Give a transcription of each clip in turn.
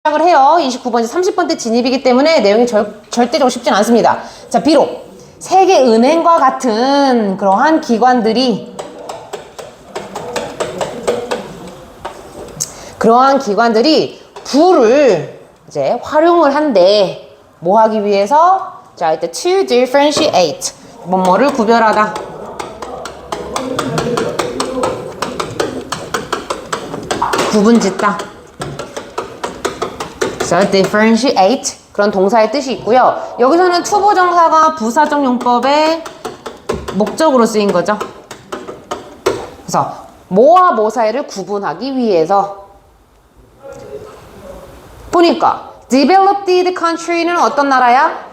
시작을 해요. 29번째, 30번째 진입이기 때문에 내용이 절대적으로 쉽진 않습니다. 자, 비록 세계은행과 같은 그러한 기관들이 부를 이제 활용을 한대. 뭐 하기 위해서? 자, 이때 to differentiate. 뭐뭐를 구별하다. 구분짓다. So, differentiate. 그런 동사의 뜻이 있고요. 여기서는 투부정사가 부사적 용법의 목적으로 쓰인 거죠. 그래서 뭐와 뭐 사이를 구분하기 위해서. 보니까 developed country는 어떤 나라야?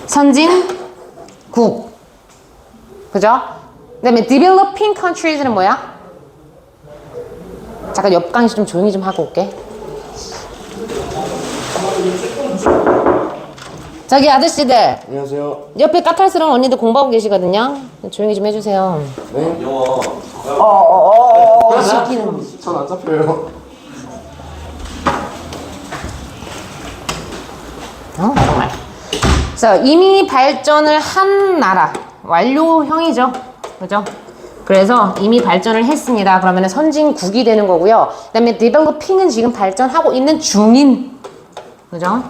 선진국. 그죠? 그 다음에 developing countries는 뭐야? 잠깐 옆 강의 좀 조용히 좀 하고 올게. 저기 아저씨들. 안녕하세요. 옆에 까탈스러운 언니들 공부하고 계시거든요. 조용히 좀 해주세요. 네? 영어. 시키는. 전 안 잡혀요. 정말. 자, 이미 발전을 한 나라. 완료형이죠. 그죠? 그래서 이미 발전을 했습니다. 그러면 선진국이 되는 거고요. 그 다음에 developing은 지금 발전하고 있는 중인. 그죠?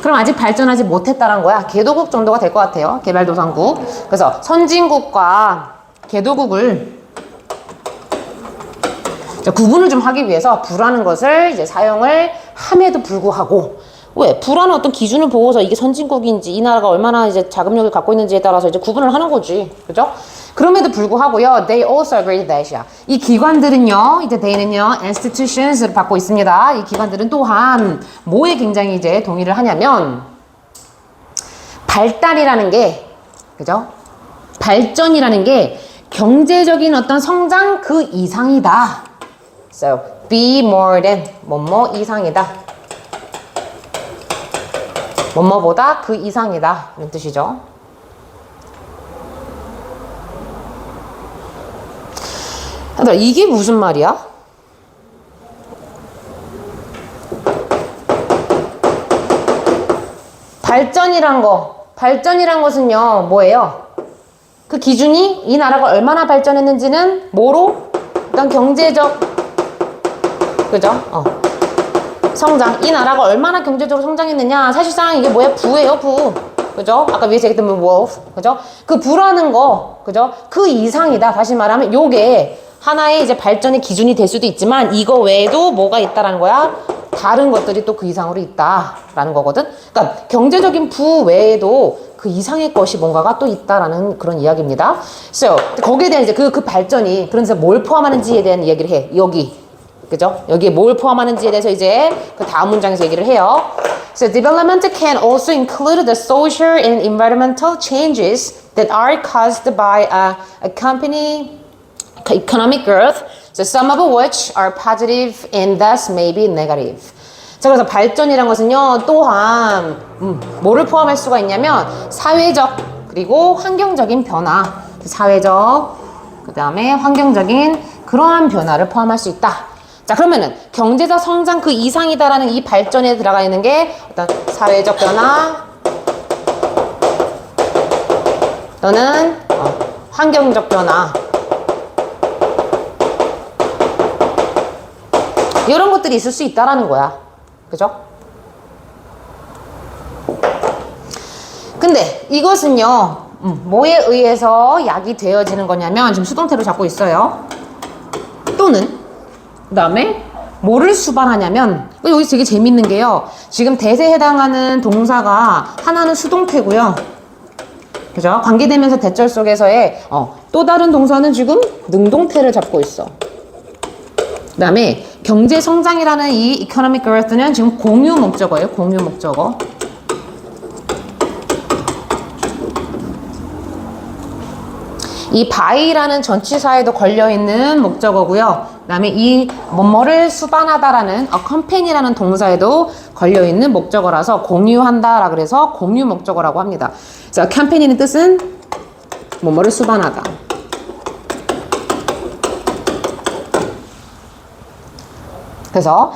그럼 아직 발전하지 못했다는 거야. 개도국 정도가 될 것 같아요. 개발도상국. 그래서 선진국과 개도국을 구분을 좀 하기 위해서 부라는 것을 이제 사용을 함에도 불구하고, 왜? 부라는 어떤 기준을 보고서 이게 선진국인지 이 나라가 얼마나 이제 자금력을 갖고 있는지에 따라서 이제 구분을 하는 거지. 그죠? 그럼에도 불구하고요, they also agree that. 이 기관들은요, 이제 they는요, institutions를 받고 있습니다. 이 기관들은 또한 뭐에 굉장히 이제 동의를 하냐면, 발달이라는 게, 그죠? 발전이라는 게 경제적인 어떤 성장 그 이상이다. So, be more than, 뭐뭐 이상이다. 뭐뭐보다 그 이상이다. 이런 뜻이죠. 이게 무슨 말이야? 발전이란 것은요, 뭐예요? 그 기준이 이 나라가 얼마나 발전했는지는 뭐로? 일단 경제적, 그죠? 성장. 이 나라가 얼마나 경제적으로 성장했느냐. 사실상 이게 뭐야? 부예요, 부. 그죠? 아까 위에서 얘기했던 wolf. 그죠? 그 부라는 거, 그죠? 그 이상이다. 다시 말하면 요게 하나의 이제 발전의 기준이 될 수도 있지만 이거 외에도 뭐가 있다라는 거야? 다른 것들이 또 그 이상으로 있다라는 거거든. 그러니까 경제적인 부 외에도 그 이상의 것이 뭔가가 또 있다라는 그런 이야기입니다. So, 거기에 대한 이제 그 발전이 그래서 뭘 포함하는지에 대한 이야기를 해. 여기. 그죠? 여기에 뭘 포함하는지에 대해서 이제 그 다음 문장에서 얘기를 해요. So, development can also include the social and environmental changes that are caused by a company economic growth, so some of which are positive and thus may be negative. 자, 그래서 발전이란 것은요, 또한 뭐를 포함할 수가 있냐면 사회적 그리고 환경적인 변화, 사회적 그 다음에 환경적인 그러한 변화를 포함할 수 있다. 자, 그러면은 경제적 성장 그 이상이다라는 이 발전에 들어가 있는 게 어떤 사회적 변화 또는 환경적 변화, 이런 것들이 있을 수 있다라는 거야. 그죠? 근데 이것은요, 뭐에 의해서 약이 되어지는 거냐면, 지금 수동태로 잡고 있어요. 또는, 그 다음에 뭐를 수반하냐면, 여기 되게 재밌는 게요. 지금 대세에 해당하는 동사가 하나는 수동태고요. 그죠? 관계대명사 대절 속에서의 또 다른 동사는 지금 능동태를 잡고 있어. 그 다음에 경제 성장이라는 이 economic growth는 지금 공유 목적어예요. 공유 목적어. 이 by라는 전치사에도 걸려있는 목적어고요. 그 다음에 이 뭐뭐를 수반하다라는 accompany라는 동사에도 걸려있는 목적어라서 공유한다라 그래서 공유 목적어라고 합니다. 자, accompany는 뜻은 뭐뭐를 수반하다. 그래서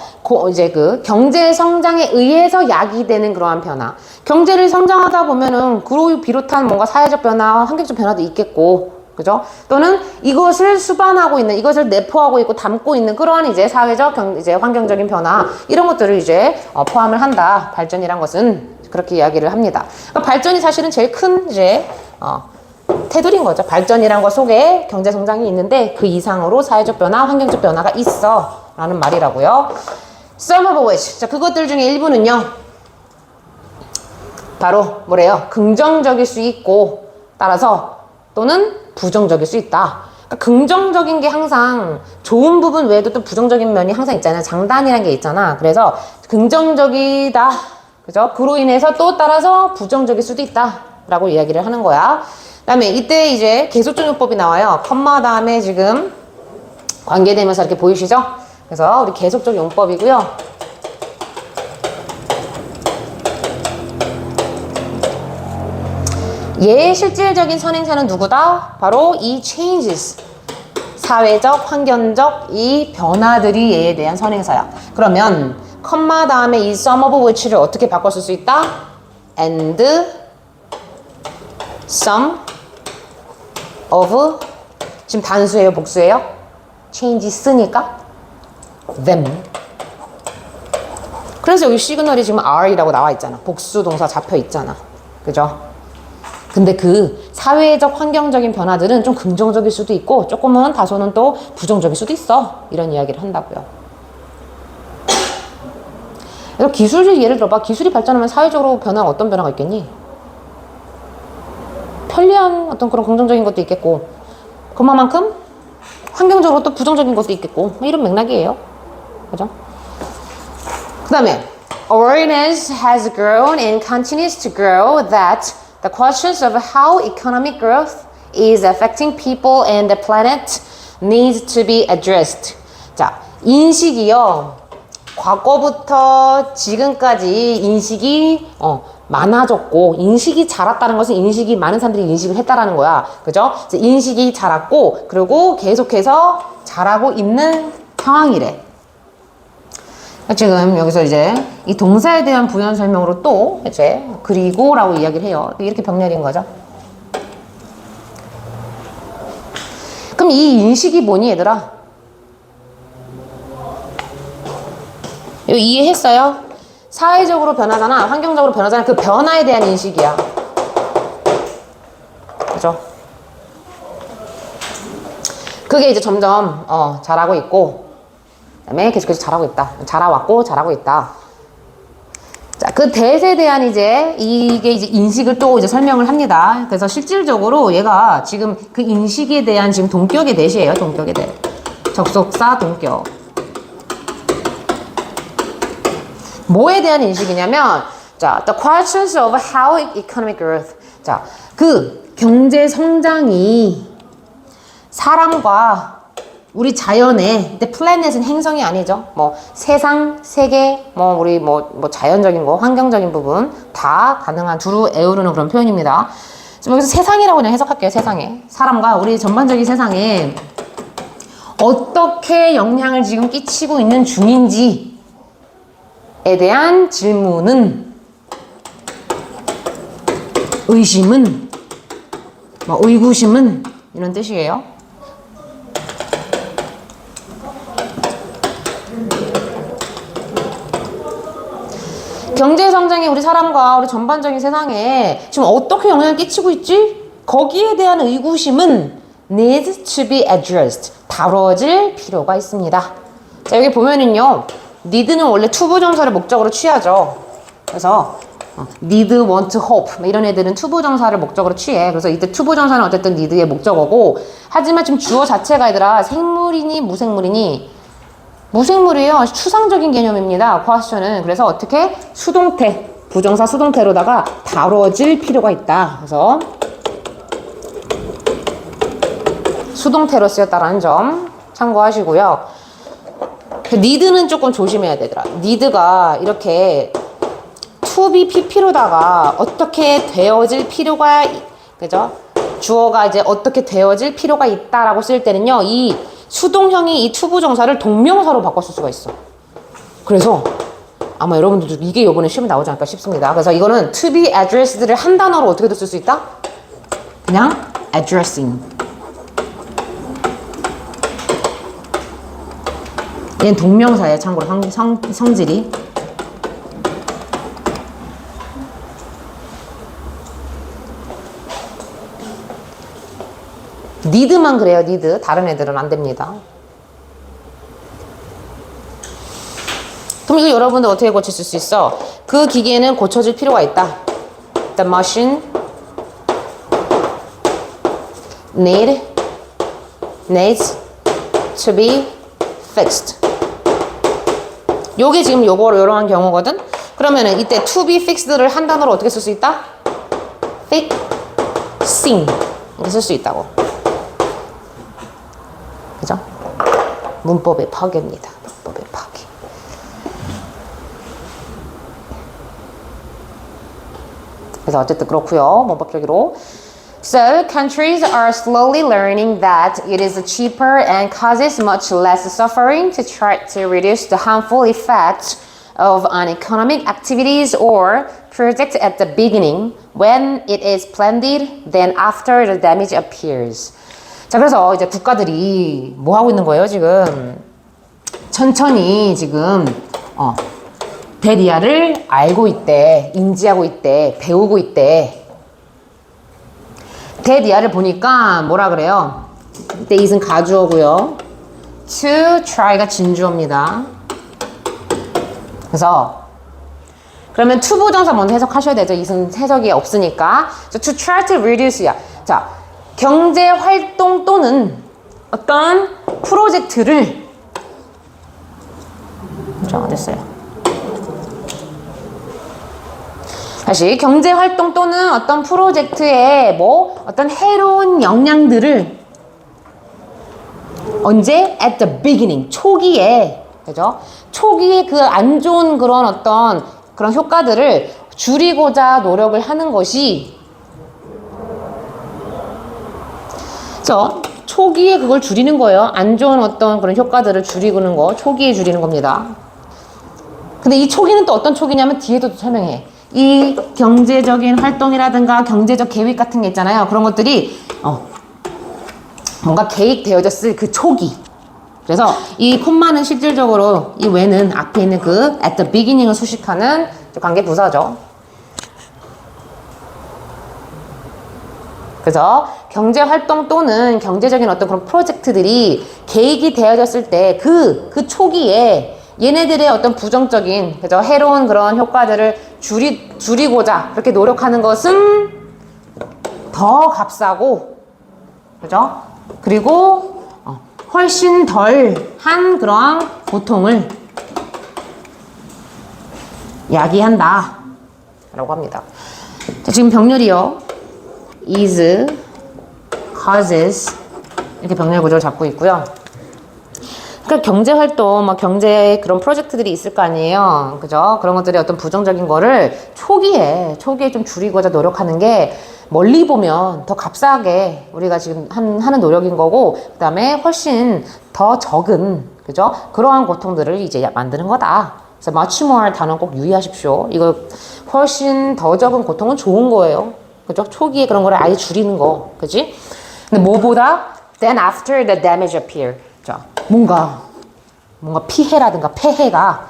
이제 그 경제 성장에 의해서 야기되는 그러한 변화. 경제를 성장하다 보면은 그로 비롯한 뭔가 사회적 변화, 환경적 변화도 있겠고, 그죠? 또는 이것을 수반하고 있는, 이것을 내포하고 있고 담고 있는 그러한 이제 사회적 이제 환경적인 변화 이런 것들을 이제 포함을 한다. 발전이란 것은 그렇게 이야기를 합니다. 그러니까 발전이 사실은 제일 큰 이제 테두리인 거죠. 발전이란 것 속에 경제 성장이 있는데 그 이상으로 사회적 변화, 환경적 변화가 있어. 라는 말이라고요. Some of which. 자, 그것들 중에 일부는요. 바로 뭐래요? 긍정적일 수 있고 따라서 또는 부정적일 수 있다. 그러니까 긍정적인 게 항상 좋은 부분 외에도 또 부정적인 면이 항상 있잖아요. 장단이라는 게 있잖아. 그래서 긍정적이다. 그죠? 그로 인해서 또 따라서 부정적일 수도 있다. 라고 이야기를 하는 거야. 그 다음에 이때 이제 계속적 용법이 나와요. 컴마 다음에 지금 관계되면서 이렇게 보이시죠? 그래서 우리 계속적 용법이고요. 얘의 실질적인 선행사는 누구다? 바로 이 changes. 사회적, 환경적 이 변화들이 얘에 대한 선행사야. 그러면 컴마 다음에 이 some of which를 어떻게 바꿨을 수 있다? and some of 지금 단수예요, 복수예요? changes니까 them. 그래서 여기 시그널이 지금 are이라고 나와 있잖아. 복수 동사 잡혀 있잖아. 그죠? 근데 그 사회적 환경적인 변화들은 좀 긍정적일 수도 있고 조금은 다소는 또 부정적일 수도 있어. 이런 이야기를 한다고요. 그래서 기술을 예를 들어봐. 기술이 발전하면 사회적으로 변화가 어떤 변화가 있겠니? 편리한 어떤 그런 긍정적인 것도 있겠고 그만큼 환경적으로 또 부정적인 것도 있겠고 이런 맥락이에요. 그죠? 그 다음에 awareness has grown and continues to grow that the questions of how economic growth is affecting people and the planet needs to be addressed. 자, 인식이요. 과거부터 지금까지 인식이 많아졌고 인식이 자랐다는 것은 인식이 많은 사람들이 인식을 했다라는 거야. 그죠? 인식이 자랐고 그리고 계속해서 자라고 있는 상황이래. 지금 여기서 이제 이 동사에 대한 부연 설명으로 또 이제 그리고라고 이야기를 해요. 이렇게 병렬인 거죠. 그럼 이 인식이 뭐니 얘들아? 이거 이해했어요? 사회적으로 변하잖아. 환경적으로 변하잖아. 그 변화에 대한 인식이야. 그죠? 그게 이제 점점 자라고 있고 그다음에 계속해서 자라고 있다. 자라왔고 자라고 있다. 자, 그 대에 대한 이제 이게 이제 인식을 또 이제 설명을 합니다. 그래서 실질적으로 얘가 지금 그 인식에 대한 지금 동격의 대시예요. 동격의 대. 접속사 동격. 뭐에 대한 인식이냐면 자, the questions of how economic growth. 자, 그 경제 성장이 사람과 우리 자연의, 근데 플래닛은 행성이 아니죠. 뭐 세상, 세계, 뭐 우리 뭐 자연적인 거, 환경적인 부분 다 가능한 두루 에우르는 그런 표현입니다. 지금 여기서 세상이라고 그냥 해석할게요. 세상에 사람과 우리 전반적인 세상에 어떻게 영향을 지금 끼치고 있는 중인지에 대한 질문은 의심은 뭐 의구심은 이런 뜻이에요. 경제 성장이 우리 사람과 우리 전반적인 세상에 지금 어떻게 영향을 끼치고 있지? 거기에 대한 의구심은 needs to be addressed. 다뤄질 필요가 있습니다. 자, 여기 보면은요. need는 원래 투부정사를 목적으로 취하죠. 그래서 need, want, hope 이런 애들은 투부정사를 목적으로 취해. 그래서 이때 투부정사는 어쨌든 need의 목적어고 하지만 지금 주어 자체가 얘들아 생물이니 무생물이니 무생물이에요. 추상적인 개념입니다. question은. 그래서 어떻게? 수동태, 부정사 수동태로다가 다뤄질 필요가 있다. 그래서 수동태로 쓰였다라는 점 참고하시고요. need는 조금 조심해야 되더라. need가 이렇게 to be pp로다가 어떻게 되어질 필요가, 그죠? 주어가 이제 어떻게 되어질 필요가 있다라고 쓸 때는요. 이 수동형이 이 투부정사를 동명사로 바꿔 쓸 수가 있어. 그래서 아마 여러분들도 이게 이번에 시험에 나오지 않을까 싶습니다. 그래서 이거는 to be addressed를 한 단어로 어떻게도 쓸 수 있다? 그냥 addressing. 얘는 동명사예요. 참고로 성질이. need만 그래요. need. 다른 애들은 안 됩니다. 그럼 이거 여러분들 어떻게 고칠 수 있어? 그 기계는 고쳐줄 필요가 있다. The machine needs to be fixed. 요게 지금 요러한 경우거든? 그러면은 이때 to be fixed를 한 단어로 어떻게 쓸 수 있다? fixing. 이렇게 쓸 수 있다고. 그죠? 문법의 파괴입니다. 문법의 파괴. 그래서 어쨌든 그렇고요. 문법적으로. So, countries are slowly learning that it is cheaper and causes much less suffering to try to reduce the harmful effects of uneconomic activities or projects at the beginning when it is planned than after the damage appears. 자, 그래서 이제 국가들이 뭐 하고 있는 거예요, 지금? 천천히 지금, 대리아를 알고 있대, 인지하고 있대, 배우고 있대. 대리아를 보니까 뭐라 그래요? 이때 it은 가주어고요. to try가 진주어입니다. 그래서 그러면 to 부정사 먼저 해석하셔야 되죠. it은 해석이 없으니까. to try to reduce야. 자, 경제 활동 또는 어떤 프로젝트를 자, 어딨어요? 다시 경제 활동 또는 어떤 프로젝트의 뭐 어떤 해로운 영향들을 언제? at the beginning 초기에 그죠? 초기에 그 안 좋은 그런 어떤 그런 효과들을 줄이고자 노력을 하는 것이 그죠? 초기에 그걸 줄이는 거예요. 안 좋은 어떤 그런 효과들을 줄이는 거 초기에 줄이는 겁니다. 근데 이 초기는 또 어떤 초기냐면 뒤에도 설명해. 이 경제적인 활동이라든가 경제적 계획 같은 게 있잖아요. 그런 것들이 뭔가 계획되어졌을 그 초기. 그래서 이 콤마는 실질적으로 이 when은 앞에 있는 그 at the beginning을 수식하는 관계 부사죠. 그래서 경제 활동 또는 경제적인 어떤 그런 프로젝트들이 계획이 되어졌을 때 그 초기에 얘네들의 어떤 부정적인 그죠? 해로운 그런 효과들을 줄이고자 그렇게 노력하는 것은 더 값싸고 그죠? 그리고 훨씬 덜한 그런 고통을 야기한다 라고 합니다. 자, 지금 병렬이요. is, causes 이렇게 병렬 구조를 잡고 있고요. 그러니까 경제활동, 막 경제 그런 프로젝트들이 있을 거 아니에요. 그죠? 그런 것들이 어떤 부정적인 거를 초기에 좀 줄이고자 노력하는 게 멀리 보면 더 값싸게 우리가 지금 하는 노력인 거고, 그 다음에 훨씬 더 적은, 그죠? 그러한 고통들을 이제 만드는 거다. 그래서 much more 단어 꼭 유의하십시오. 이거 훨씬 더 적은 고통은 좋은 거예요. 그죠? 초기에 그런 거를 아예 줄이는 거. 그지? 근데 뭐보다? Then after the damage appear. 자, 뭔가 피해라든가 폐해가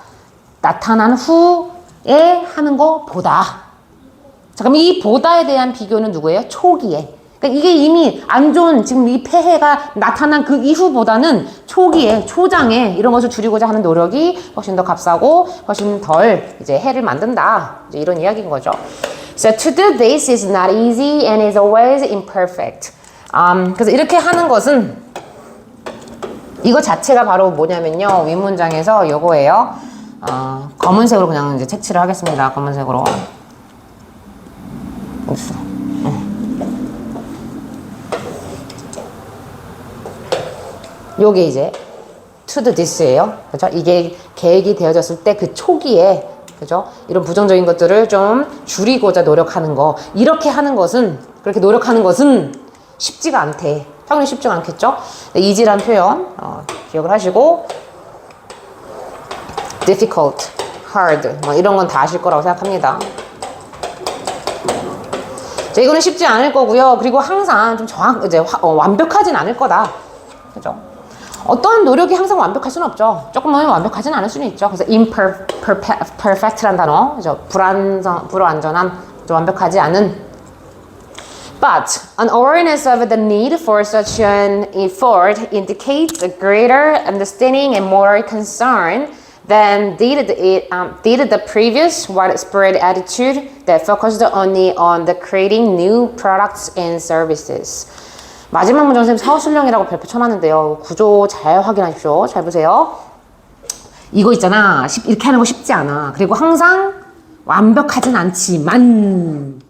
나타난 후에 하는 거 보다. 자, 그럼 이 보다에 대한 비교는 누구예요? 초기에. 그러니까 이게 이미 안 좋은 지금 이 폐해가 나타난 그 이후보다는 초기에, 초장에 이런 것을 줄이고자 하는 노력이 훨씬 더 값싸고 훨씬 덜 이제 해를 만든다. 이제 이런 이야기인 거죠. So to do this is not easy and is always imperfect. 그래서 이렇게 하는 것은 이거 자체가 바로 뭐냐면요. 윗문장에서 요거예요. 검은색으로 그냥 이제 색칠을 하겠습니다. 검은색으로. 어딨어? 요게 이제 to do this예요. 그죠? 이게 계획이 되어졌을 때 그 초기에 그죠? 이런 부정적인 것들을 좀 줄이고자 노력하는 거. 이렇게 하는 것은 그렇게 노력하는 것은 쉽지가 않대. 당연히 쉽지가 않겠죠? easy란 표현 기억을 하시고 difficult, hard 뭐 이런 건 다 아실 거라고 생각합니다. 자, 이거는 쉽지 않을 거고요. 그리고 항상 좀 완벽하진 않을 거다. 그죠? 어떠한 노력이 항상 완벽할 수는 없죠. 조금은 완벽하진 않을 수는 있죠. 그래서 imperfect란 단어, 그죠? 불완전한, 완벽하지 않은. But an awareness of the need for such an effort indicates a greater understanding and more concern than did the previous widespread attitude that focused only on the creating new products and services. 마지막 문장 선생님 사후술령이라고 별표 쳐놨는데요. 구조 잘 확인하십시오. 잘 보세요. 이거 있잖아. 이렇게 하는 거 쉽지 않아. 그리고 항상 완벽하진 않지만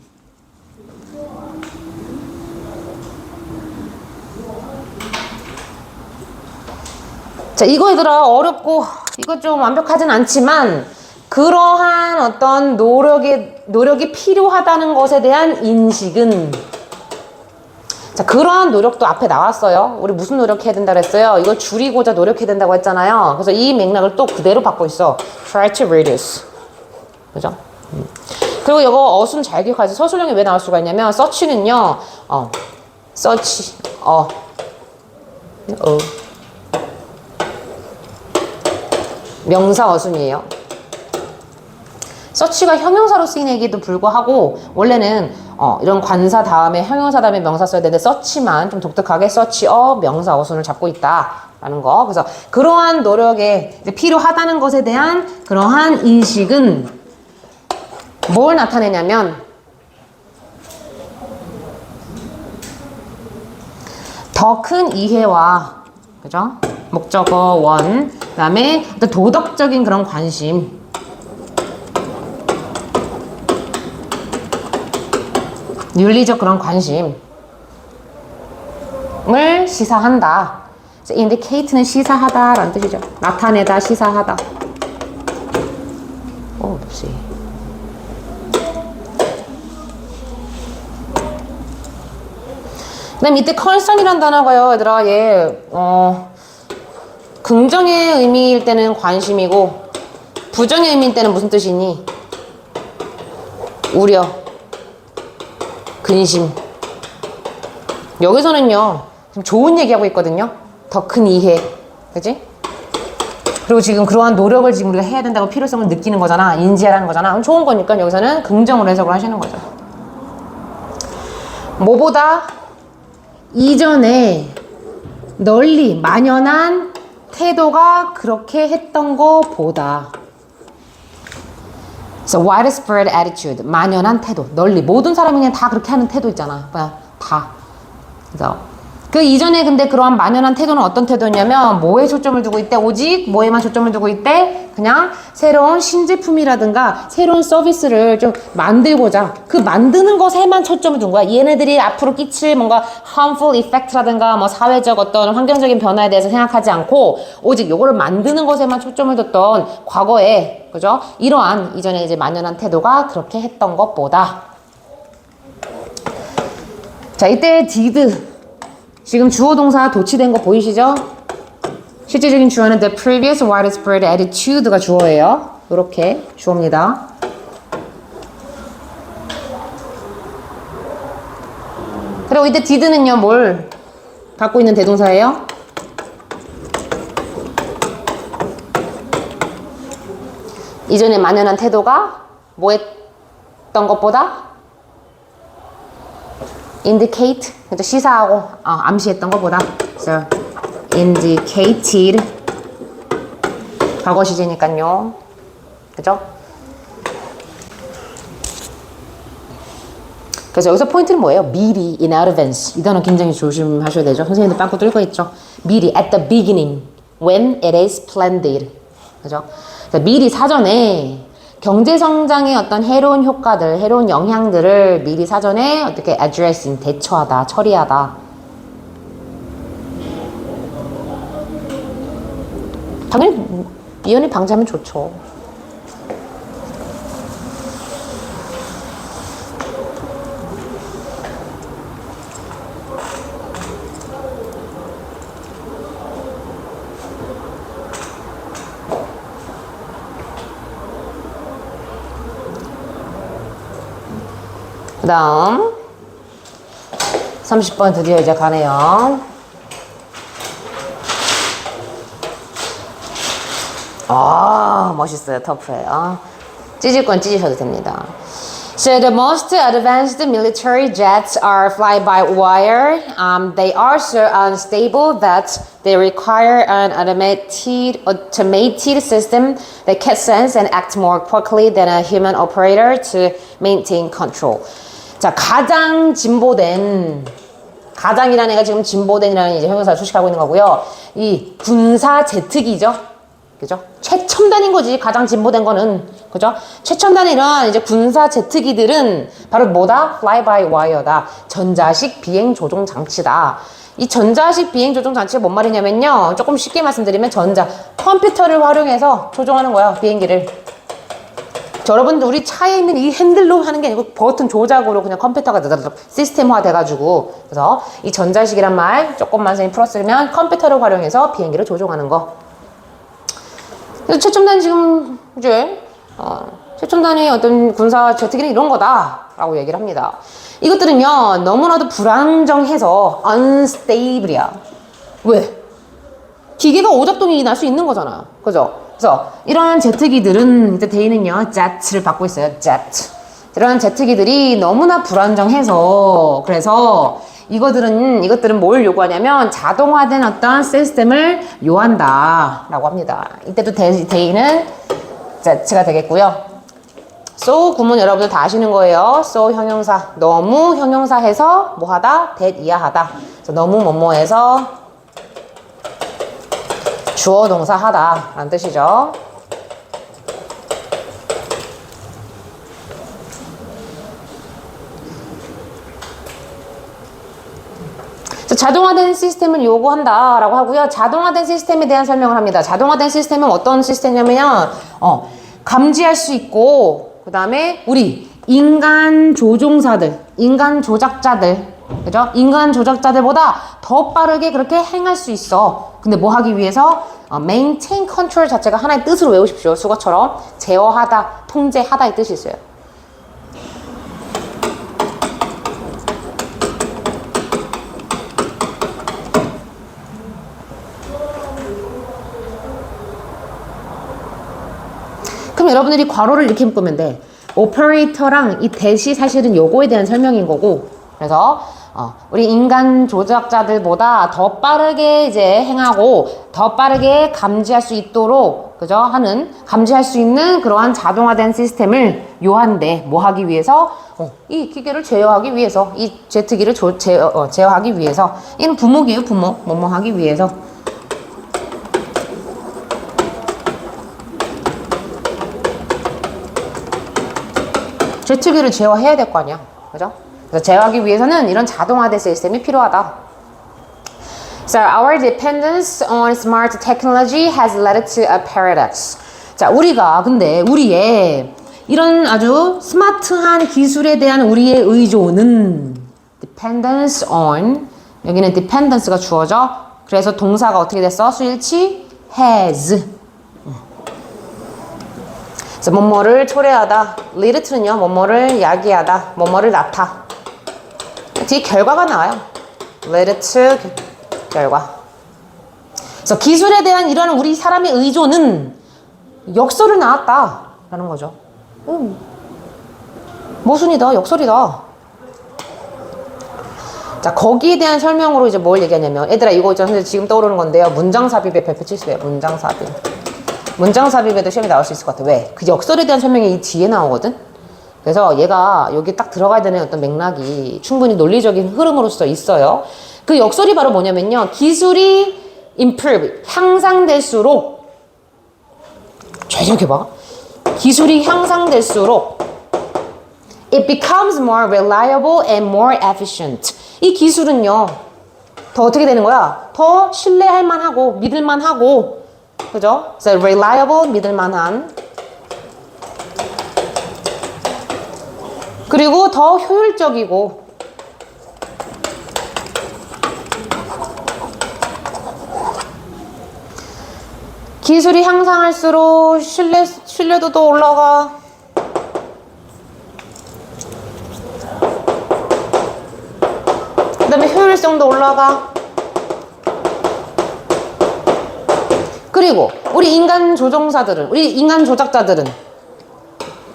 자, 이거 얘들아 어렵고 이거 좀 완벽하진 않지만 그러한 어떤 노력이 필요하다는 것에 대한 인식은 자, 그러한 노력도 앞에 나왔어요. 우리 무슨 노력해야 된다고 했어요? 이걸 줄이고자 노력해야 된다고 했잖아요. 그래서 이 맥락을 또 그대로 받고 있어. Try to reduce. 그죠? 그리고 이거 어순 잘 기억하세요. 서술형이 왜 나올 수가 있냐면 search는요. search 명사 어순이에요. search가 형용사로 쓰인 얘기도 불구하고 원래는 이런 관사 다음에 형용사 다음에 명사 써야 되는데 search만 좀 독특하게 search 명사 어순을 잡고 있다라는 거. 그래서 그러한 노력에 필요하다는 것에 대한 그러한 인식은 뭘 나타내냐면 더 큰 이해와 그죠? 목적어 원 그다음에 어떤 도덕적인 그런 관심 윤리적 그런 관심을 시사한다. indicate는 시사하다라는 뜻이죠. 나타내다, 시사하다. 없이. 그다음 이때 concern이란 단어가요, 얘들아, 긍정의 의미일 때는 관심이고 부정의 의미일 때는 무슨 뜻이니? 우려, 근심. 여기서는요, 지금 좋은 얘기하고 있거든요. 더 큰 이해, 그지? 그리고 지금 그러한 노력을 지금 우리가 해야 된다고 필요성을 느끼는 거잖아. 인지하라는 거잖아. 그럼 좋은 거니까 여기서는 긍정으로 해석을 하시는 거죠. 뭐보다 이전에 널리 만연한 태도가 그렇게 했던 거보다 So widespread attitude, 만연한 태도, 널리 모든 사람이 그냥 다 그렇게 하는 태도 있잖아. 다. 그래서 그 이전에 근데 그러한 만연한 태도는 어떤 태도였냐면 뭐에 초점을 두고 있대? 오직 뭐에만 초점을 두고 있대? 그냥 새로운 신제품이라든가 새로운 서비스를 좀 만들고자 그 만드는 것에만 초점을 둔 거야. 얘네들이 앞으로 끼칠 뭔가 harmful effect라든가 뭐 사회적 어떤 환경적인 변화에 대해서 생각하지 않고 오직 요거를 만드는 것에만 초점을 뒀던 과거에 그죠? 이러한 이전에 이제 만연한 태도가 그렇게 했던 것보다 자 이때 did 지금 주어 동사 도치된 거 보이시죠? 실제적인 주어는 the previous widespread attitude가 주어예요. 이렇게 주어입니다. 그리고 이때 did는요 뭘 갖고 있는 대동사예요? 이전에 만연한 태도가 뭐 했던 것보다 indicate, 그죠? 시사하고 암시했던 것보다 so, indicated 과거 시제니까요. 그죠? 그래서 여기서 포인트는 뭐예요? 미리, in advance. 이 단어 굉장히 조심하셔야 되죠. 선생님들 빵꾸 뚫고 있죠. 미리, at the beginning, when it is planned. 그죠? 미리 사전에 경제성장의 어떤 해로운 효과들, 해로운 영향들을 미리 사전에 어떻게 addressing, 대처하다, 처리하다. 당연히 미연에 방지하면 좋죠. 그 다음 30번 드디어 이제 가네요. 멋있어요. 터프해요. 찢을 건 찢으셔도 됩니다. So the most advanced military jets are fly-by-wire. They are so unstable that they require an automated system that can sense and act more quickly than a human operator to maintain control. 자, 가장 진보된 가장이라는 애가 지금 진보된이라는 이제 형용사를 수식하고 있는 거고요. 이 군사 제트기죠. 그죠? 최첨단인 거지. 가장 진보된 거는. 그죠? 최첨단인 이런 이제 군사 제트기들은 바로 뭐다? fly by wire다. 전자식 비행 조종 장치다. 이 전자식 비행 조종 장치가 뭔 말이냐면요. 조금 쉽게 말씀드리면 컴퓨터를 활용해서 조종하는 거야. 비행기를. 자, 여러분들 우리 차에 있는 이 핸들로 하는 게 아니고 버튼 조작으로 그냥 컴퓨터가 시스템화 돼가지고 그래서 이 전자식이란 말 조금만 선생님 풀었으면 컴퓨터를 활용해서 비행기를 조종하는 거. 최첨단 지금 이제 최첨단의 어떤 군사 제트기는 이런 거다라고 얘기를 합니다. 이것들은요 너무나도 불안정해서 unstable이야. 왜? 기계가 오작동이 날 수 있는 거잖아. 그죠? 그래서 이런 제트기들은 이제 대의는요 jet를 받고 있어요. jet. 이런 제트기들이 너무나 불안정해서 그래서 이것들은 뭘 요구하냐면 자동화된 어떤 시스템을 요한다 라고 합니다. 이때도 대의는 jet가 되겠고요. so 구문 여러분들 다 아시는 거예요. so 형용사 너무 형용사해서 뭐하다? that 이하하다. 너무 뭐뭐해서 주어 동사 하다 라는 뜻이죠. 자동화된 시스템을 요구한다 라고 하고요. 자동화된 시스템에 대한 설명을 합니다. 자동화된 시스템은 어떤 시스템이냐면 감지할 수 있고 그 다음에 우리 인간 조종사들 인간 조작자들 그죠? 인간 조작자들보다 더 빠르게 그렇게 행할 수 있어. 근데 뭐 하기 위해서 maintain control 자체가 하나의 뜻으로 외우십시오. 수거처럼 제어하다, 통제하다의 뜻이 있어요. 그럼 여러분들이 괄호를 이렇게 묶으면 돼. 오퍼레이터랑 이 대시 사실은 요거에 대한 설명인 거고 그래서 우리 인간 조작자들보다 더 빠르게 이제 행하고 더 빠르게 감지할 수 있도록 그죠? 감지할 수 있는 그러한 자동화된 시스템을 요한데 뭐 하기 위해서? 이 기계를 제어하기 위해서 이 제트기를 제어하기 위해서 이는 부목이에요. 부목. 뭐뭐 하기 위해서 제트기를 제어해야 될 거 아니야. 그죠? 그래서 제어하기 위해서는 이런 자동화된 시스템이 필요하다. So our dependence on smart technology has led to a paradox. 자, 근데 우리의 이런 아주 스마트한 기술에 대한 우리의 의존은 dependence on 여기는 dependence가 주어져. 그래서 동사가 어떻게 됐어? 수일치 has. 그래서 뭐뭐를 초래하다. lead to는요. 뭐뭐를 야기하다. 뭐뭐를 낳다. 뒤에 결과가 나와요. lead to 결과. 그래서 기술에 대한 이런 우리 사람의 의존은 역설을 낳았다라는 거죠. 모순이다. 역설이다. 자, 거기에 대한 설명으로 이제 뭘 얘기하냐면 얘들아 이거 지금 떠오르는 건데요. 문장삽입에 별표 칠수예요. 문장삽입. 문장삽입에도 시험에 나올 수 있을 것 같아. 왜? 그 역설에 대한 설명이 이 뒤에 나오거든? 그래서 얘가 여기 딱 들어가야 되는 어떤 맥락이 충분히 논리적인 흐름으로서 있어요. 그 역설이 바로 뭐냐면요. 기술이 improve, 향상될수록 잘 생각해봐. 기술이 향상될수록 it becomes more reliable and more efficient. 이 기술은요. 더 어떻게 되는 거야? 더 신뢰할 만하고 믿을 만하고 그죠? So reliable, 믿을만한. 그리고 더 효율적이고. 기술이 향상할수록 신뢰도도 올라가. 올라가. 그리고 우리 인간 조종사들은, 우리 인간 조작자들은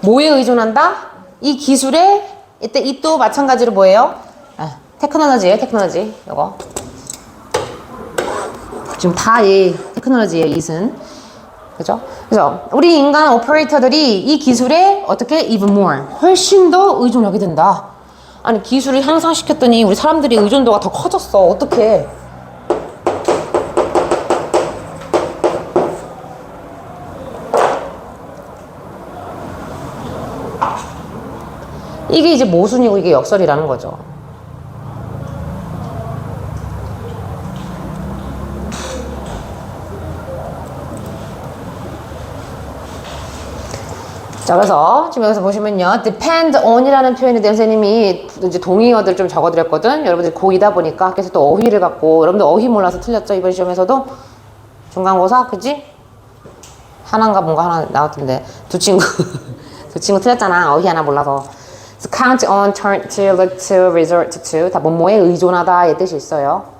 뭐에 의존한다? 이 기술에, 이때 이 또 마찬가지로 뭐예요? 테크놀로지예요, 테크놀로지. 요거. 지금 다 이 테크놀로지예요, 이슨. 그죠? 그래서 우리 인간 오퍼레이터들이 이 기술에 어떻게 even more, 훨씬 더 의존하게 된다. 아니, 기술을 향상시켰더니 우리 사람들이 의존도가 더 커졌어. 어떡해. 이게 이제 모순이고 이게 역설이라는 거죠. 자, 그래서 지금 여기서 보시면요, depend on이라는 표현에 대해 선생님이 이제 동의어들 좀 적어드렸거든. 여러분들 고2다 보니까 그래서 또 어휘를 갖고, 여러분들 어휘 몰라서 틀렸죠, 이번 시험에서도. 중간고사, 그지? 하나인가 뭔가 하나 나왔던데 두 친구 두 친구 틀렸잖아, 어휘 하나 몰라서. So count on, turn to, look to, resort to, 다 뭐뭐에 의존하다의 뜻이 있어요.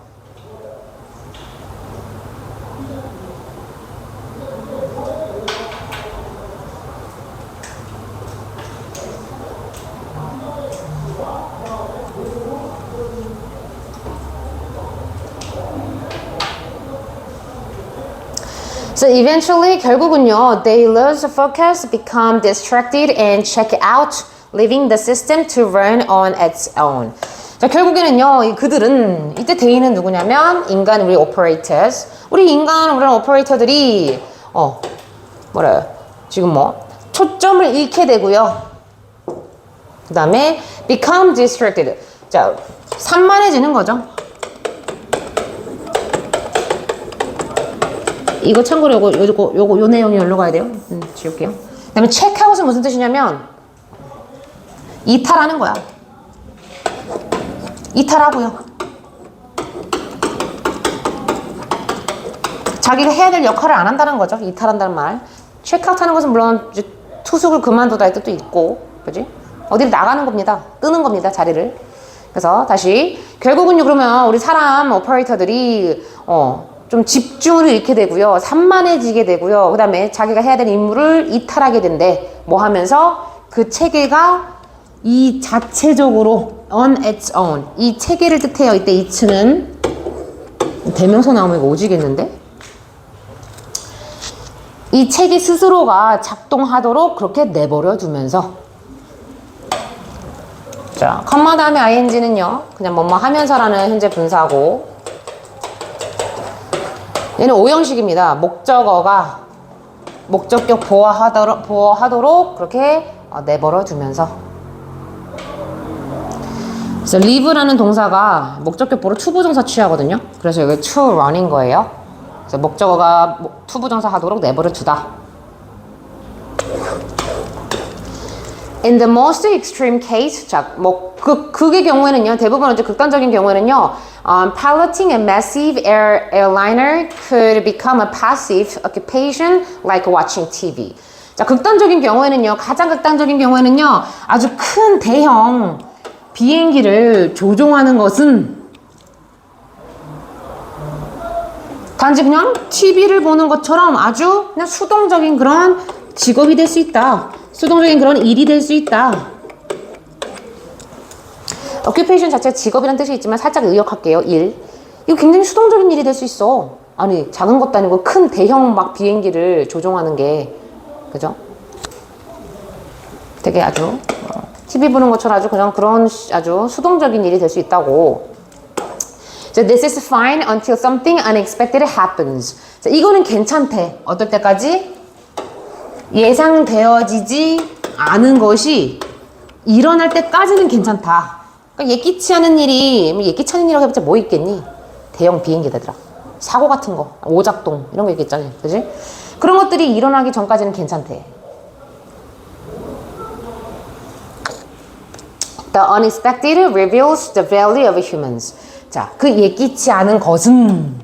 So eventually, 결국은요, they lose focus, become distracted, and check out, leaving the system to run on its own. 자, 결국에는요, 그들은, 이때 대의는 누구냐면, 인간, 우리 operators. 우리 인간, 우리 오퍼레이터들이, 뭐래요? 지금 뭐, 초점을 잃게 되고요. 그 다음에, become distracted. 자, 산만해지는 거죠. 이거 참고로 요거 요 내용이 여기로 가야 돼요. 지울게요. 그 다음에 체크아웃은 무슨 뜻이냐면 이탈하는 거야. 이탈하고요. 자기가 해야 될 역할을 안 한다는 거죠. 이탈한다는 말. 체크아웃 하는 것은 물론 이제 투숙을 그만두다의 뜻도 있고, 그지? 어디를 나가는 겁니다. 끄는 겁니다, 자리를. 그래서 다시 결국은요, 그러면 우리 사람 오퍼레이터들이 좀 집중을 잃게 되고요. 산만해지게 되고요. 그 다음에 자기가 해야 될 임무를 이탈하게 된대. 뭐 하면서 그 체계가 이 자체적으로 on its own. 이 체계를 뜻해요. 이때 it는 대명사 나오면 이거 오지겠는데? 이 체계 스스로가 작동하도록 그렇게 내버려 두면서, 자, 컴마 다음에 ing는요. 그냥 뭐뭐 하면서라는 현재 분사고, 얘는 오형식입니다. 목적어가 목적격 보어하도록 그렇게 내버려 두면서. 그래서 leave라는 동사가 목적격 보로 투부정사 취하거든요. 그래서 여기 to run인 거예요. 그래서 목적어가 투부정사 하도록 내버려 두다. In the most extreme case, 자, 뭐 극의 경우에는요, 대부분 이제 극단적인 경우에는요, piloting a massive airliner could become a passive occupation like watching TV. 자, 극단적인 경우에는요, 가장 극단적인 경우에는요, 아주 큰 대형 비행기를 조종하는 것은 단지 그냥 TV를 보는 것처럼 아주 그냥 수동적인 그런 직업이 될 수 있다. 수동적인 그런 일이 될 수 있다. occupation 자체가 직업이라는 뜻이 있지만 살짝 의역할게요. 일. 이거 굉장히 수동적인 일이 될 수 있어. 아니, 작은 것도 아니고 큰 대형 막 비행기를 조종하는 게, 그죠? 되게 아주 TV 보는 것처럼 아주 그냥 그런 아주 수동적인 일이 될 수 있다고. So this is fine until something unexpected happens. 자, 이거는 괜찮대. 어떨 때까지? 예상되어지지 않은 것이 일어날 때까지는 괜찮다. 그러니까 예기치 않은 일이, 예기치 않은 일이라고 해봤자 뭐 있겠니? 대형 비행기다더라. 사고 같은 거, 오작동 이런 거 있겠잖아요. 그지? 그런 것들이 일어나기 전까지는 괜찮대. The unexpected reveals the value of humans. 자, 그 예기치 않은 것은,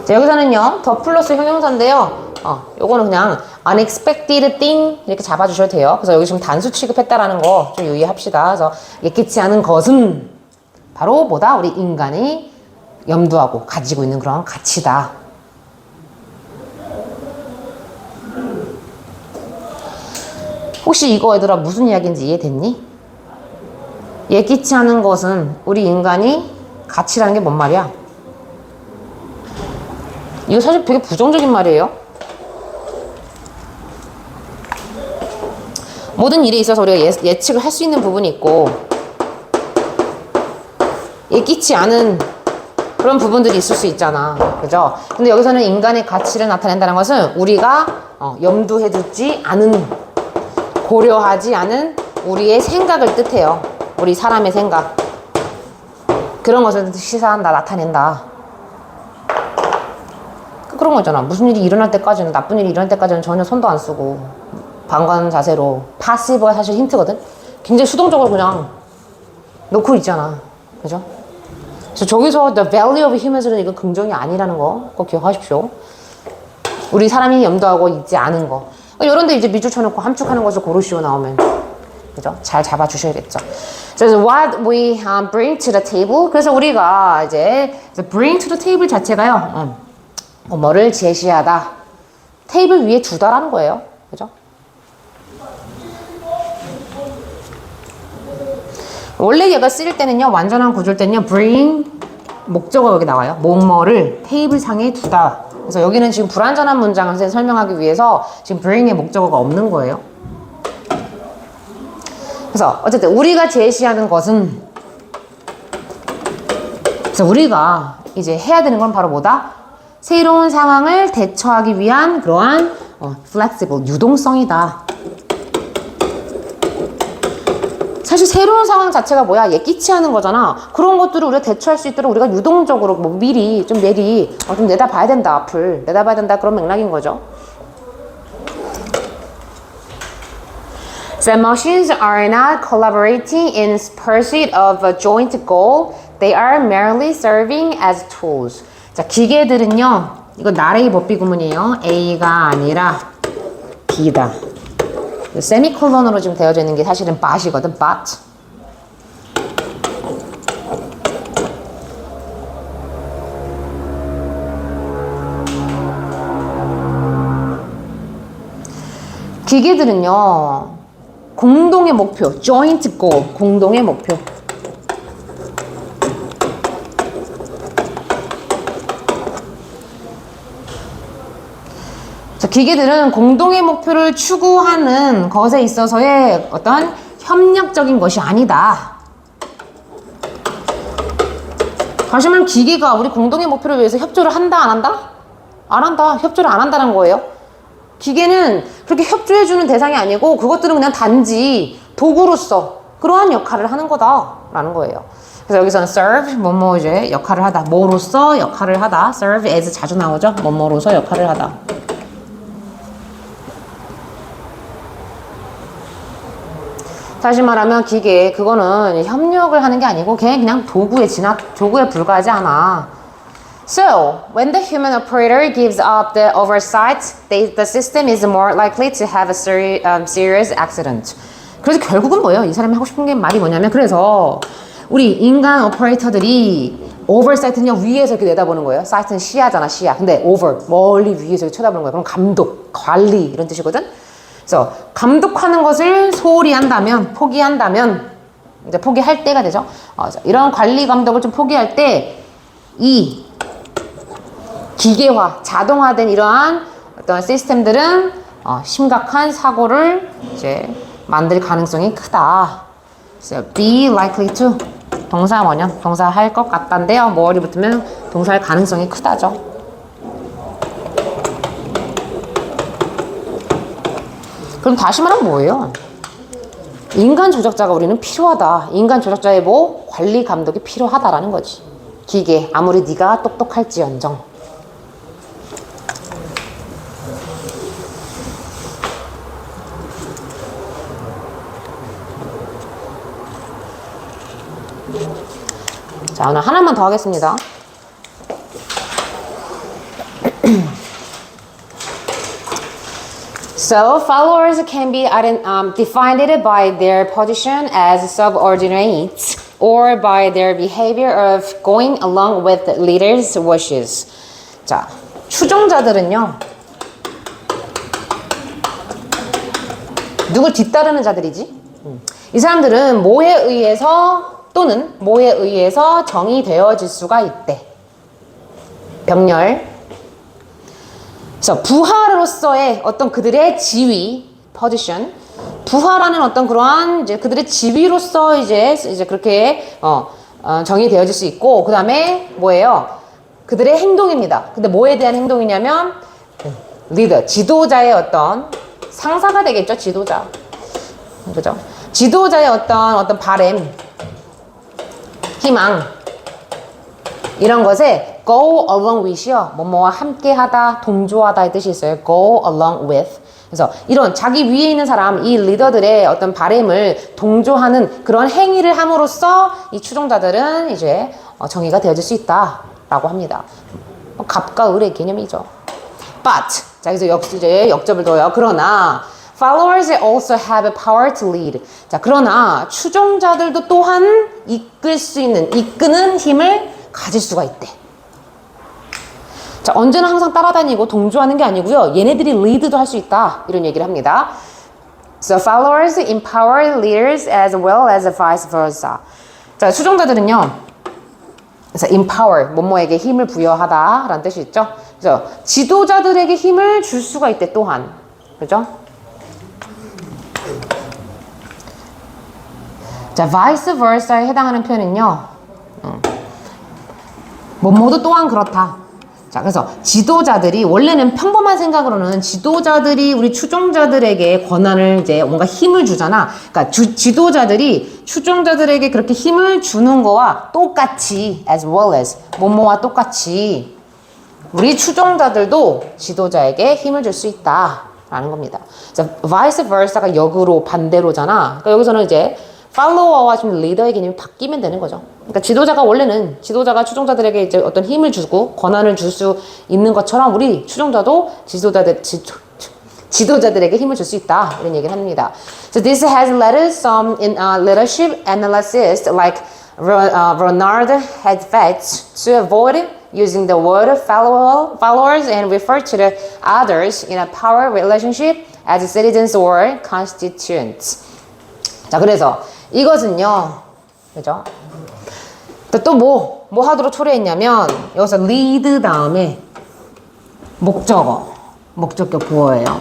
자, 여기서는요, 더 플러스 형용사인데요. 요거는 그냥 unexpected thing 이렇게 잡아주셔도 돼요. 그래서 여기 지금 단수 취급했다라는 거 좀 유의합시다. 그래서 예기치 않은 것은 바로 뭐다? 우리 인간이 염두하고 가지고 있는 그런 가치다. 혹시 이거 얘들아 무슨 이야기인지 이해됐니? 예기치 않은 것은 우리 인간이 가치라는 게 뭔 말이야? 이거 사실 되게 부정적인 말이에요. 모든 일에 있어서 우리가 예측을 할 수 있는 부분이 있고 예기치 않은 그런 부분들이 있을 수 있잖아. 그죠? 근데 여기서는 인간의 가치를 나타낸다는 것은 우리가 염두해두지 않은, 고려하지 않은 우리의 생각을 뜻해요. 우리 사람의 생각. 그런 것을 시사한다, 나타낸다. 그런 거잖아. 무슨 일이 일어날 때까지는, 나쁜 일이 일어날 때까지는 전혀 손도 안 쓰고 방관 자세로. 파시브가 사실 힌트거든. 굉장히 수동적으로 그냥 놓고 있잖아. 그죠? 그래서 저기서 the value of humans는 이건 긍정이 아니라는 거 꼭 기억하십시오. 우리 사람이 염두하고 있지 않은 거. 이런 데 이제 밑줄 쳐놓고 함축하는 것을 고르시오 나오면, 그죠? 잘 잡아주셔야겠죠. 그래서 what we bring to the table. 그래서 우리가 이제 bring to the table 자체가요, 뭐를 제시하다. 테이블 위에 두다라는 거예요. 그죠? 원래 얘가 쓰일 때는요, 완전한 구조일 때는요, bring 목적어가 여기 나와요. 뭐뭐를 테이블 상에 두다. 그래서 여기는 지금 불완전한 문장을 설명하기 위해서 지금 bring의 목적어가 없는 거예요. 그래서 어쨌든 우리가 제시하는 것은, 그래서 우리가 이제 해야 되는 건 바로 뭐다? 새로운 상황을 대처하기 위한 그러한 flexible, 유동성이다. 사실 새로운 상황 자체가 뭐야? 예기치 않은 거잖아. 그런 것들을 우리가 대처할 수 있도록 우리가 유동적으로 뭐 미리 좀 좀 내다봐야 된다. 앞을 내다봐야 된다. 그런 맥락인 거죠. The machines are not collaborating in pursuit of a joint goal. They are merely serving as tools. 자, 기계들은요. 이거 나레이 법비 구문이에요. A가 아니라 B다. 세미콜론으로 지금 되어져 있는 게 사실은 but이거든. but. 기계들은요. 공동의 목표, joint goal, 공동의 목표. 자, 기계들은 공동의 목표를 추구하는 것에 있어서의 어떤 협력적인 것이 아니다. 다시 말하면 기계가 우리 공동의 목표를 위해서 협조를 한다, 안 한다? 안 한다. 협조를 안 한다는 거예요. 기계는 그렇게 협조해주는 대상이 아니고 그것들은 그냥 단지 도구로서 그러한 역할을 하는 거다라는 거예요. 그래서 여기서는 serve, 뭐뭐 이제 역할을 하다. 뭐로서 역할을 하다. serve as 자주 나오죠. 뭐뭐로서 역할을 하다. 다시 말하면 기계, 그거는 협력을 하는 게 아니고 그냥 도구에 불과하지 않아. So, when the human operator gives up the oversight, the system is more likely to have a serious accident. 그래서 결국은 뭐예요? 이 사람이 하고 싶은 게 말이 뭐냐면, 그래서 우리 인간 오퍼레이터들이 oversight는요, 위에서 이렇게 내다보는 거예요. sight는 시야잖아, 시야. 근데 over, 멀리 위에서 이렇게 쳐다보는 거예요. 그럼 감독, 관리 이런 뜻이거든. 그래서 감독하는 것을 소홀히 한다면, 포기한다면, 이제 포기할 때가 되죠. 이런 관리 감독을 좀 포기할 때, 이 기계화, 자동화된 이러한 어떤 시스템들은 심각한 사고를 이제 만들 가능성이 크다. 그래서 be likely to, 동사 원형, 동사 할 것 같단데요. 뭐리 붙으면 동사할 가능성이 크다죠. 그럼 다시 말하면 뭐예요? 인간 조작자가 우리는 필요하다. 인간 조작자의 뭐? 관리 감독이 필요하다라는 거지. 기계, 아무리 네가 똑똑할지언정. 자, 오늘 하나만 더 하겠습니다. So followers can be defined by their position as subordinates or by their behavior of going along with the leader's wishes. 자, 추종자들은요. 누굴 뒤따르는 자들이지? 이 사람들은 뭐에 의해서 또는 뭐에 의해서 정의되어질 수가 있대. 병렬. 그래서 부하로서의 어떤 그들의 지위, position, 부하라는 어떤 그러한 이제 그들의 지위로서 이제 그렇게 정의되어질 수 있고, 그 다음에 뭐예요? 그들의 행동입니다. 근데 뭐에 대한 행동이냐면 리더, 지도자의 어떤 상사가 되겠죠, 지도자. 그죠? 지도자의 어떤 바램, 희망 이런 것에 go along with이요. 뭐뭐와 함께하다, 동조하다의 뜻이 있어요. go along with. 그래서 이런 자기 위에 있는 사람, 이 리더들의 어떤 바램을 동조하는 그런 행위를 함으로써 이 추종자들은 이제 정의가 되어질 수 있다라고 합니다. 갑과 을의 개념이죠. But 자 여기서 이제 역접을 둬요. 그러나 followers also have a power to lead. 자, 그러나 추종자들도 또한 이끄는 힘을 가질 수가 있대. 자, 언제나 항상 따라다니고 동조하는 게 아니고요. 얘네들이 lead도 할 수 있다. 이런 얘기를 합니다. So followers empower leaders as well as vice versa. 자, 추종자들은요. 그래서 empower, 뭐뭐에게 힘을 부여하다 라는 뜻이 있죠. 그래서 지도자들에게 힘을 줄 수가 있대, 또한. 그죠? 자, vice versa에 해당하는 표현은요. 뭐뭐도 또한 그렇다. 자, 그래서 지도자들이 원래는 평범한 생각으로는 지도자들이 우리 추종자들에게 권한을 이제 뭔가 힘을 주잖아. 그러니까 지도자들이 추종자들에게 그렇게 힘을 주는 거와 똑같이 as well as 뭐뭐와 똑같이 우리 추종자들도 지도자에게 힘을 줄 수 있다라는 겁니다. 자, vice versa가 역으로 반대로잖아. 그러니까 여기서는 이제 팔로워와 좀 리더의 개념이 바뀌면 되는 거죠. 그러니까 지도자가 추종자들에게 이제 어떤 힘을 주고 권한을 줄 수 있는 것처럼 우리 추종자도 지도자들에게 힘을 줄 수 있다. 이런 얘기를 합니다. So this has led some leadership analysts like Ronald Hedfetz to avoid using the word followers and refer to the others in a power relationship as citizens or constituents. 자, 그래서 이것은요, 그죠? 또 뭐 하도록 초래했냐면, 여기서 lead 다음에 목적격 보어예요.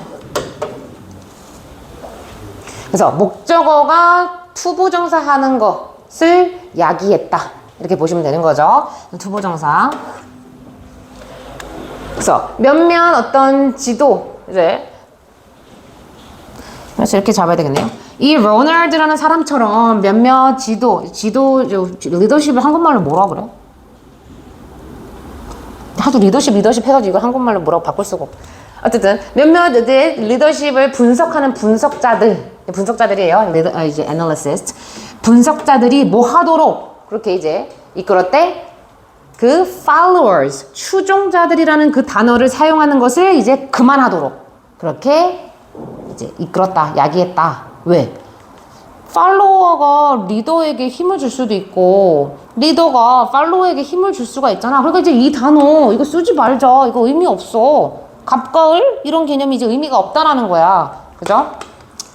그래서 목적어가 투부정사 하는 것을 야기했다. 이렇게 보시면 되는 거죠. 투부정사. 그래서 몇몇 어떤 지도, 이제, 그래서 이렇게 잡아야 되겠네요. 이 로널드라는 사람처럼 몇몇 리더십을 한국말로 뭐라 그래? 하도 리더십 해가지고 이걸 한국말로 뭐라고 바꿀 수가 없어. 어쨌든 몇몇 리더십을 분석하는 분석자들이에요. 이제 analyst. 분석자들이 뭐 하도록 그렇게 이제 이끌었대? 그 followers, 추종자들이라는 그 단어를 사용하는 것을 이제 그만하도록 그렇게 이제 이끌었다, 야기했다. 왜? 팔로워가 리더에게 힘을 줄 수도 있고 리더가 팔로워에게 힘을 줄 수가 있잖아. 그러니까 이제 이 단어 이거 쓰지 말자. 이거 의미 없어. 갑과 을 이런 개념이 이제 의미가 없다라는 거야. 그죠?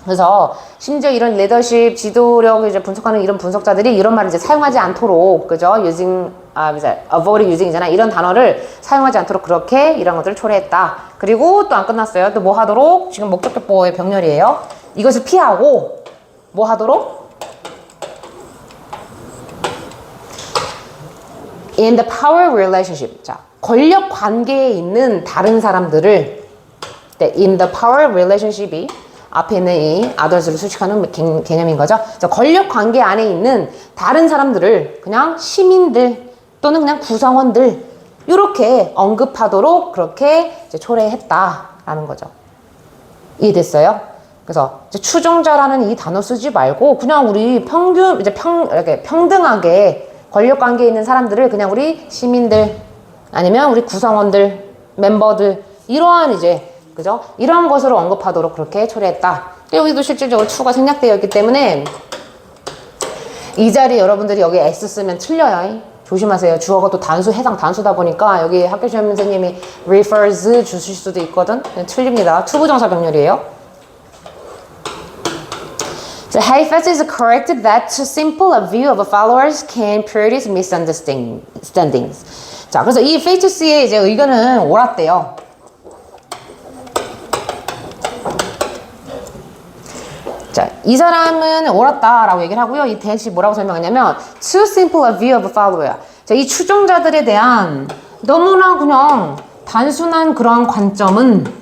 그래서 심지어 이런 리더십, 지도력 이제 분석하는 이런 분석자들이 이런 말을 이제 사용하지 않도록, 그죠? avoid using이잖아. 이런 단어를 사용하지 않도록 그렇게 이런 것들을 초래했다. 그리고 또 안 끝났어요. 또 뭐 하도록? 지금 목적격보의 병렬이에요. 이것을 피하고 뭐 하도록? In the power relationship. 자, 권력 관계에 있는 다른 사람들을 in the power relationship이 앞에 있는 이 others를 수식하는 개념인 거죠. 그래서 권력 관계 안에 있는 다른 사람들을 그냥 시민들 또는 그냥 구성원들 이렇게 언급하도록 그렇게 이제 초래했다라는 거죠. 이해됐어요? 그래서 이제 추종자라는 이 단어 쓰지 말고 그냥 우리 이렇게 평등하게 권력 관계에 있는 사람들을 그냥 우리 시민들 아니면 우리 구성원들, 멤버들 이러한 이제 그죠? 이런 것으로 언급하도록 그렇게 처리했다. 여기도 실질적으로 to가 생략되어 있기 때문에 이 자리 여러분들이 여기 s 쓰면 틀려요. 조심하세요. 주어가 또 단수, 해당 단수다 보니까 여기 학교 시험 선생님이 refers 주실 수도 있거든. 틀립니다. 투부정사 병렬이에요. So Heifetz is correct that too simple a view of followers can produce misunderstandings. 자, 그래서 이 페이투스의 이제 의견은 옳았대요. 자, 이 사람은 옳았다라고 얘기를 하고요. 이 대시 뭐라고 설명하냐면 too simple a view of a follower. 자, 이 추종자들에 대한 너무나 그냥 단순한 그런 관점은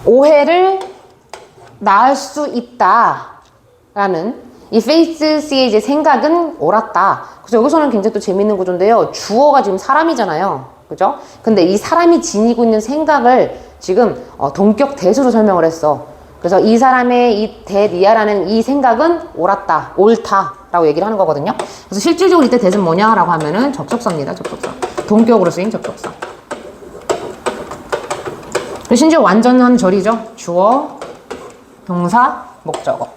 오해를 낳을 수 있다라는 이 페이스의 이제 생각은 옳았다. 그래서 여기서는 굉장히 또 재밌는 구조인데요. 주어가 지금 사람이잖아요. 그죠? 근데 이 사람이 지니고 있는 생각을 지금 동격 대수로 설명을 했어. 그래서 이 사람의 이 대리아라는 이 생각은 옳았다, 옳다라고 얘기를 하는 거거든요. 그래서 실질적으로 이때 대은 뭐냐라고 하면은 접속사입니다. 접속사. 동격으로 쓰인 접속사. 심지어 완전한 절이죠. 주어, 동사, 목적어.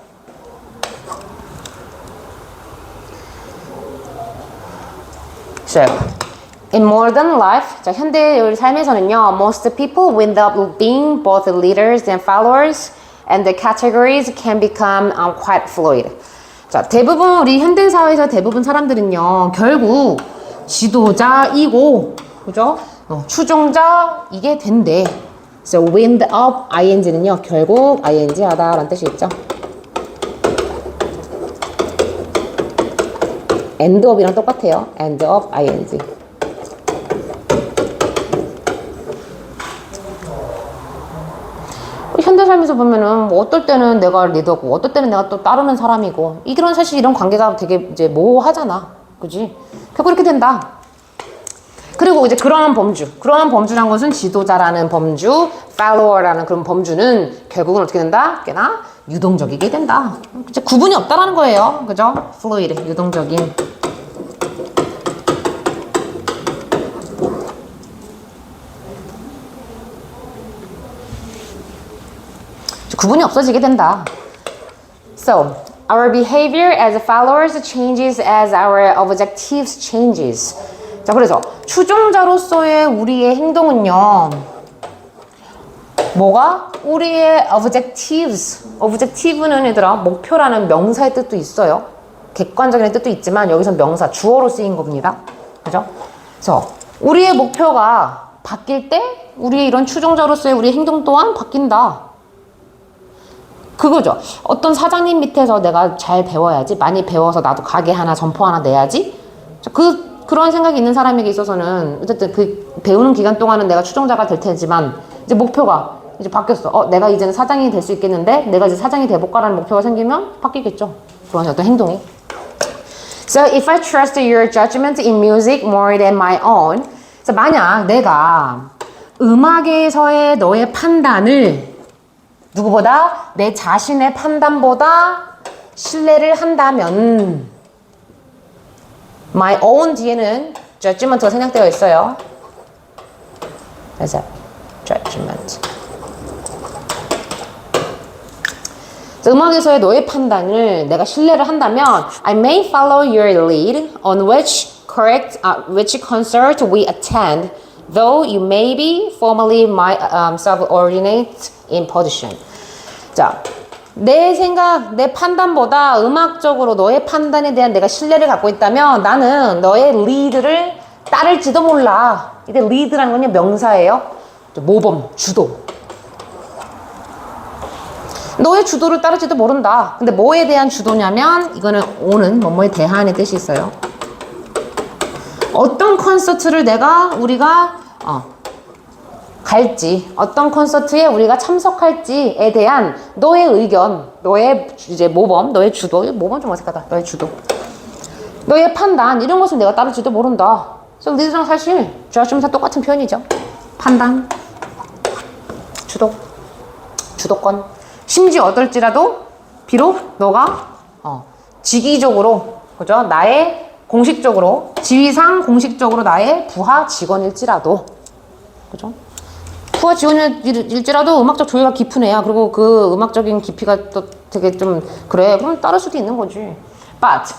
So, in modern life, 자, 현대의 삶에서는요, most people wind up being both leaders and followers, and the categories can become quite fluid. 자, 대부분 우리 현대 사회에서 대부분 사람들은요, 결국 지도자이고, 그죠? 추종자 이게 된대. So, wind up ing는요, 결국 ing 하다라는 뜻이 있죠. end up이랑 똑같아요. end up ing. 현대 삶에서 보면은 뭐 어떨 때는 내가 리더고 어떨 때는 내가 또 따르는 사람이고 이런 사실 이런 관계가 되게 이제 모호하잖아. 그지? 결국 이렇게 된다. 그리고 이제 그러한 범주란 것은 지도자라는 범주, follower라는 그런 범주는 결국은 어떻게 된다? 꽤나 유동적이게 된다. 이제 구분이 없다라는 거예요. 그죠? fluid, 유동적인. 구분이 없어지게 된다. So, our behavior as followers changes as our objectives changes. 자, 그래서 추종자로서의 우리의 행동은요. 뭐가? 우리의 objective는 얘들아 목표라는 명사의 뜻도 있어요. 객관적인 뜻도 있지만 여기서 명사, 주어로 쓰인 겁니다. 그죠? 그래서 우리의 목표가 바뀔 때 우리의 이런 추종자로서의 우리의 행동 또한 바뀐다. 그거죠. 어떤 사장님 밑에서 내가 잘 배워야지. 많이 배워서 나도 가게 하나, 점포 하나 내야지. 그런 생각이 있는 사람에게 있어서는 어쨌든 그 배우는 기간 동안은 내가 추종자가 될 테지만 이제 목표가 이제 바뀌었어. 내가 이제는 사장이 될 수 있겠는데 내가 이제 사장이 돼볼까라는 목표가 생기면 바뀌겠죠. 그런 어떤 행동이. So if I trust your judgment in music more than my own. 그래서 만약 내가 음악에서의 너의 판단을 누구보다 내 자신의 판단보다 신뢰를 한다면 my own 뒤에는 judgment가 생략되어 있어요. 그래서 judgment. 음악에서의 너의 판단을 내가 신뢰를 한다면 I may follow your lead on which concert we attend, though you may be formally my subordinate in position. 자, 내 생각, 내 판단보다 음악적으로 너의 판단에 대한 내가 신뢰를 갖고 있다면 나는 너의 리드를 따를지도 몰라. 이게 리드라는 건요 명사예요. 모범, 주도. 너의 주도를 따를지도 모른다. 근데 뭐에 대한 주도냐면 이거는 오는 뭐뭐에 대한의 뜻이 있어요. 어떤 콘서트를 우리가 갈지, 어떤 콘서트에 우리가 참석할지에 대한 너의 의견, 너의 이제 모범, 너의 주도, 모범 좀 어색하다. 너의 주도, 너의 판단 이런 것을 내가 따를지도 모른다. 그래서 리드랑 사실 judgment과 똑같은 표현이죠. 판단, 주도, 주도권. 심지어 어떨지라도 비록 너가 직위적으로 그죠? 나의 공식적으로, 지위상 공식적으로 나의 부하 직원일지라도, 그죠? 부하 직원일지라도 음악적 조예가 깊은 애야. 그리고 그 음악적인 깊이가 또 되게 좀, 그래. 그럼 따를 수도 있는 거지. But,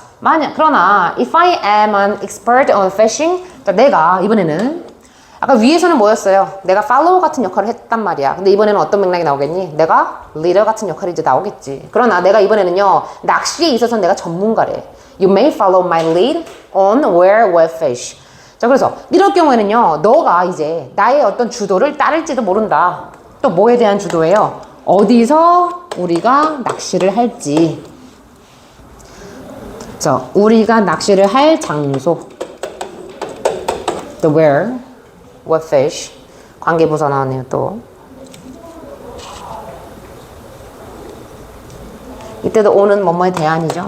그러나, if I am an expert on fishing, 내가 이번에는, 아까 위에서는 뭐였어요? 내가 follow 같은 역할을 했단 말이야. 근데 이번에는 어떤 맥락이 나오겠니? 내가 leader 같은 역할이 이제 나오겠지. 그러나 내가 이번에는요, 낚시에 있어서 내가 전문가래. You may follow my lead on where we fish. 자, 그래서 이럴 경우에는요, 너가 이제 나의 어떤 주도를 따를지도 모른다. 또 뭐에 대한 주도예요? 어디서 우리가 낚시를 할지. 자, 우리가 낚시를 할 장소. The where, what fish. 관계부사 나왔네요, 또. 이때도 오는 뭐뭐에 대한이죠.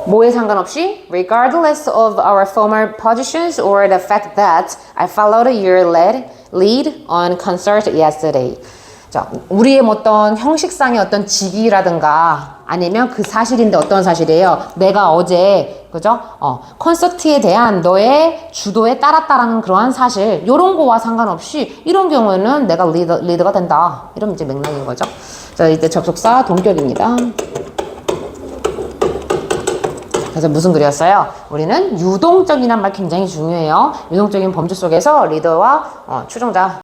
뭐에 상관없이 regardless of our former positions or the fact that I followed your lead on concert yesterday. 자, 우리의 어떤 형식상의 어떤 직위라든가 아니면 그 사실인데 어떤 사실이에요? 내가 어제 그죠? 콘서트에 대한 너의 주도에 따랐다라는 그러한 사실 요런 거와 상관없이 이런 경우에는 내가 리더가 된다. 이런 이제 맥락인 거죠. 자, 이때 접속사 동격입니다. 그래서 무슨 글이었어요? 우리는 유동적이란 말 굉장히 중요해요. 유동적인 범주 속에서 리더와 추종자